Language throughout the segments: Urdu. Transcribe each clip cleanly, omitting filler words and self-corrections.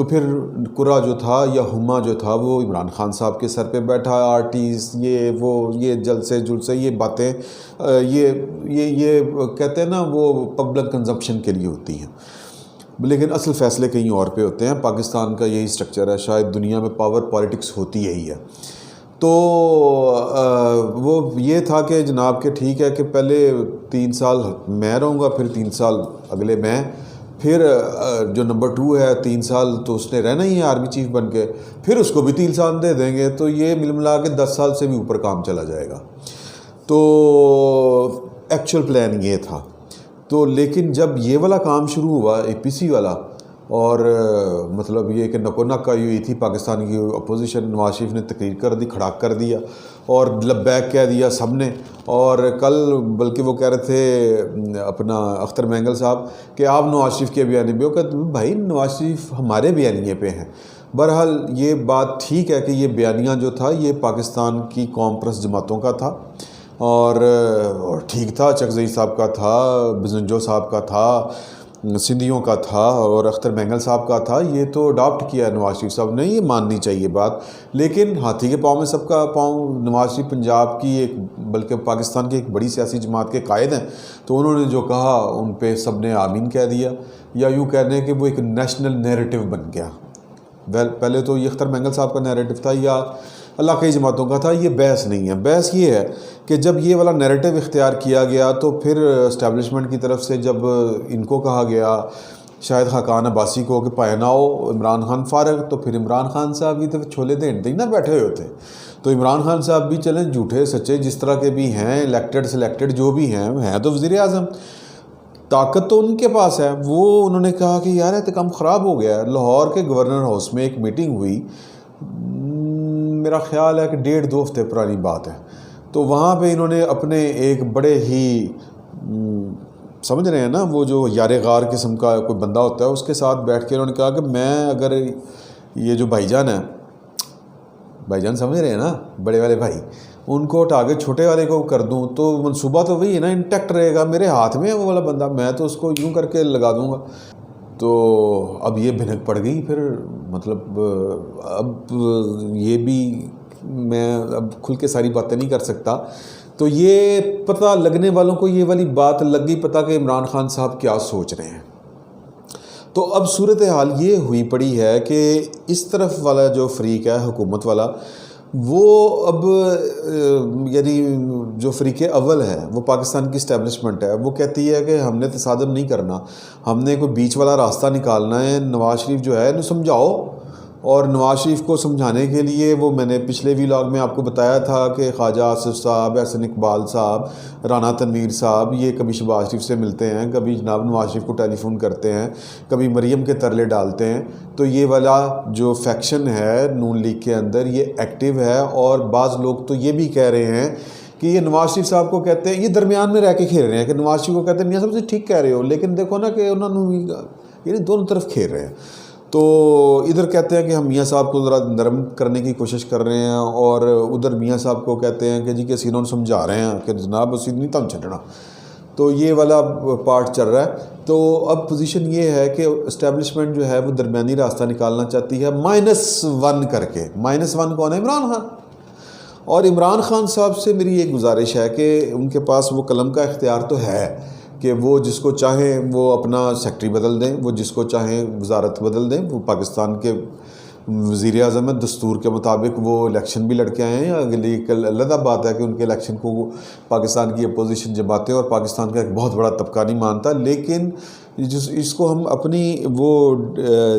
تو پھر کرا جو تھا یا ہما جو تھا وہ عمران خان صاحب کے سر پہ بیٹھا، آرٹیز یہ وہ یہ جلسے جلسے یہ باتیں یہ کہتے ہیں نا وہ پبلک کنزمپشن کے لیے ہوتی ہیں، لیکن اصل فیصلے کہیں اور پہ ہوتے ہیں۔ پاکستان کا یہی سٹرکچر ہے، شاید دنیا میں پاور پالیٹکس ہوتی یہی ہے۔ تو وہ یہ تھا کہ جناب کہ ٹھیک ہے کہ پہلے 3 سال میں رہوں گا، پھر 3 سال اگلے میں، پھر جو نمبر 2 ہے 3 سال تو اس نے رہنا ہی ہے آرمی چیف بن کے، پھر اس کو بھی 3 سال دے دیں گے، تو یہ مل ملا کے 10 سال سے بھی اوپر کام چلا جائے گا۔ تو ایکچوئل پلان یہ تھا۔ تو لیکن جب یہ والا کام شروع ہوا اے پی سی والا، اور مطلب یہ کہ نکو نک آئی ہوئی تھی پاکستان کی اپوزیشن، نواز شریف نے تقریر کر دی، کھڑاک کر دیا اور لبیک کہہ دیا سب نے۔ اور کل بلکہ وہ کہہ رہے تھے اپنا اختر مینگل صاحب کہ آپ نواز شریف کے بیانیے پہ، وہ کہتے ہیں بھائی نواز شریف ہمارے بیانیے پہ ہیں۔ بہرحال یہ بات ٹھیک ہے کہ یہ بیانیہ جو تھا یہ پاکستان کی قوم پرست جماعتوں کا تھا، اور ٹھیک تھا، چکزئی صاحب کا تھا، بزنجو صاحب کا تھا، سندھیوں کا تھا، اور اختر مینگل صاحب کا تھا۔ یہ تو اڈاپٹ کیا ہے نواز شریف صاحب نے، یہ ماننی چاہیے بات۔ لیکن ہاتھی کے پاؤں میں سب کا پاؤں، نواز شریف پنجاب کی ایک بلکہ پاکستان کی ایک بڑی سیاسی جماعت کے قائد ہیں، تو انہوں نے جو کہا ان پہ سب نے آمین کہہ دیا، یا یوں کہنے کہ وہ ایک نیشنل نیریٹو بن گیا۔ پہلے تو یہ اختر مینگل صاحب کا نیریٹو تھا یا اللہ کی جماعتوں کا تھا، یہ بحث نہیں ہے۔ بحث یہ ہے کہ جب یہ والا نیریٹو اختیار کیا گیا تو پھر اسٹیبلشمنٹ کی طرف سے جب ان کو کہا گیا، شاہد خاقان عباسی کو، کہ پائناؤ عمران خان فارغ، تو پھر عمران خان صاحب بھی تو چھولے دے نہ بیٹھے ہوئے ہوتے، تو عمران خان صاحب بھی چلیں جھوٹے سچے جس طرح کے بھی ہیں، الیکٹڈ سلیکٹڈ جو بھی ہیں تو وزیر اعظم، طاقت تو ان کے پاس ہے۔ وہ انہوں نے کہا کہ یار یہ تو کام خراب ہو گیا ہے۔ لاہور کے گورنر ہاؤس میں ایک میٹنگ ہوئی، میرا خیال ہے کہ 1.5-2 ہفتے پرانی بات ہے، تو وہاں پہ انہوں نے اپنے ایک بڑے ہی سمجھ رہے ہیں نا وہ جو یار غار قسم کا کوئی بندہ ہوتا ہے، اس کے ساتھ بیٹھ کے انہوں نے کہا کہ میں اگر یہ جو بھائی جان ہیں، بھائی جان سمجھ رہے ہیں نا بڑے والے بھائی، ان کو ہٹا کے چھوٹے والے کو کر دوں تو منصوبہ تو وہی ہے نا، انٹیکٹ رہے گا، میرے ہاتھ میں ہے وہ والا بندہ، میں تو اس کو یوں کر کے لگا دوں گا۔ تو اب یہ بھنک پڑ گئی پھر، مطلب اب یہ بھی میں اب کھل کے ساری باتیں نہیں کر سکتا، تو یہ پتہ لگنے والوں کو یہ والی بات لگ گئی پتہ کہ عمران خان صاحب کیا سوچ رہے ہیں۔ تو اب صورتحال یہ ہوئی پڑی ہے کہ اس طرف والا جو فریق ہے حکومت والا، وہ اب یعنی جو فریق اول ہے وہ پاکستان کی اسٹیبلشمنٹ ہے، وہ کہتی ہے کہ ہم نے تصادم نہیں کرنا، ہم نے کوئی بیچ والا راستہ نکالنا ہے۔ نواز شریف جو ہے انہیں سمجھاؤ، اور نواز شریف کو سمجھانے کے لیے وہ میں نے پچھلے ویلاگ میں آپ کو بتایا تھا کہ خواجہ آصف صاحب، احسن اقبال صاحب، رانا تنویر صاحب، یہ کبھی شہباز شریف سے ملتے ہیں، کبھی جناب نواز شریف کو ٹیلی فون کرتے ہیں، کبھی مریم کے ترلے ڈالتے ہیں۔ تو یہ والا جو فیکشن ہے نون لیگ کے اندر یہ ایکٹیو ہے، اور بعض لوگ تو یہ بھی کہہ رہے ہیں کہ یہ نواز شریف صاحب کو کہتے ہیں، یہ درمیان میں رہ کے کھیل رہے ہیں کہ نواز شریف کو کہتے ہیں میاں صاحب سے ٹھیک کہہ رہے ہو، لیکن دیکھو نا کہ انہوں نے یعنی دونوں طرف کھیل رہے ہیں۔ تو ادھر کہتے ہیں کہ ہم میاں صاحب کو ذرا نرم کرنے کی کوشش کر رہے ہیں، اور ادھر میاں صاحب کو کہتے ہیں کہ جی کہ سینوں سمجھا رہے ہیں کہ جناب اسی نہیں تم چھٹنا۔ تو یہ والا پارٹ چل رہا ہے۔ تو اب پوزیشن یہ ہے کہ اسٹیبلشمنٹ جو ہے وہ درمیانی راستہ نکالنا چاہتی ہے -1 کر کے۔ -1 کون ہے؟ عمران خان۔ اور عمران خان صاحب سے میری ایک گزارش ہے کہ ان کے پاس وہ قلم کا اختیار تو ہے کہ وہ جس کو چاہیں وہ اپنا سیکٹری بدل دیں، وہ جس کو چاہیں وزارت بدل دیں۔ وہ پاکستان کے وزیر اعظم ہیں، دستور کے مطابق وہ الیکشن بھی لڑ کے آئے ہیں۔ اگلی علیحدہ بات ہے کہ ان کے الیکشن کو پاکستان کی اپوزیشن جماعتیں اور پاکستان کا ایک بہت بڑا طبقہ نہیں مانتا، لیکن اس کو ہم اپنی وہ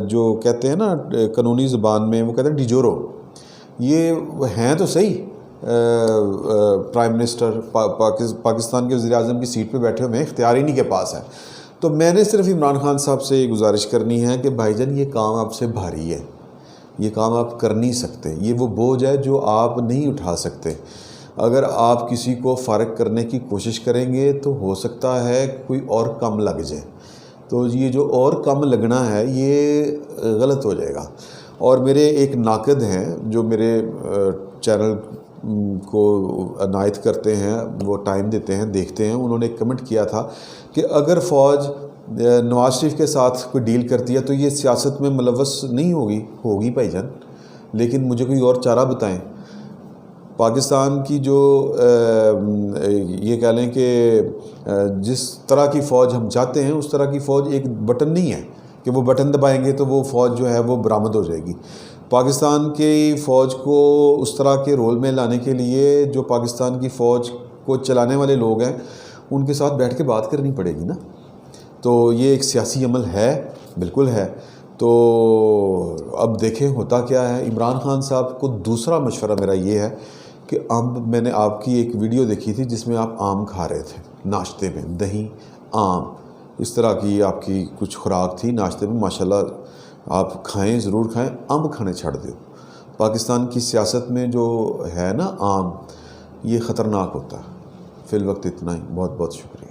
جو کہتے ہیں نا قانونی زبان میں وہ کہتے ہیں ڈیجورو، یہ ہیں تو صحیح پرائم منسٹر پاکستان کے وزیر اعظم کی سیٹ پہ بیٹھے ہوئے ہیں، اختیار ہی نہیں کے پاس ہے۔ تو میں نے صرف عمران خان صاحب سے یہ گزارش کرنی ہے کہ بھائی جان یہ کام آپ سے بھاری ہے، یہ کام آپ کر نہیں سکتے، یہ وہ بوجھ ہے جو آپ نہیں اٹھا سکتے۔ اگر آپ کسی کو فارغ کرنے کی کوشش کریں گے تو ہو سکتا ہے کوئی اور کم لگ جائے، تو یہ جو اور کم لگنا ہے یہ غلط ہو جائے گا۔ اور میرے ایک ناقد ہیں جو میرے چینل کو عنایت کرتے ہیں، وہ ٹائم دیتے ہیں، دیکھتے ہیں، انہوں نے ایک کمنٹ کیا تھا کہ اگر فوج نواز شریف کے ساتھ کوئی ڈیل کرتی ہے تو یہ سیاست میں ملوث نہیں ہوگی بھائی جان، لیکن مجھے کوئی اور چارہ بتائیں۔ پاکستان کی جو یہ کہہ لیں کہ جس طرح کی فوج ہم چاہتے ہیں اس طرح کی فوج ایک بٹن نہیں ہے کہ وہ بٹن دبائیں گے تو وہ فوج جو ہے وہ برآمد ہو جائے گی۔ پاکستان کی فوج کو اس طرح کے رول میں لانے کے لیے جو پاکستان کی فوج کو چلانے والے لوگ ہیں ان کے ساتھ بیٹھ کے بات کرنی پڑے گی نا۔ تو یہ ایک سیاسی عمل ہے، بالکل ہے۔ تو اب دیکھیں ہوتا کیا ہے۔ عمران خان صاحب کو دوسرا مشورہ میرا یہ ہے کہ میں نے آپ کی ایک ویڈیو دیکھی تھی جس میں آپ آم کھا رہے تھے ناشتے میں، دہی آم اس طرح کی آپ کی کچھ خوراک تھی ناشتے میں، ماشاءاللہ آپ کھائیں، ضرور کھائیں، امب کھانے چھڑ دو۔ پاکستان کی سیاست میں جو ہے نا آم، یہ خطرناک ہوتا ہے۔ فی الوقت اتنا ہی، بہت بہت شکریہ۔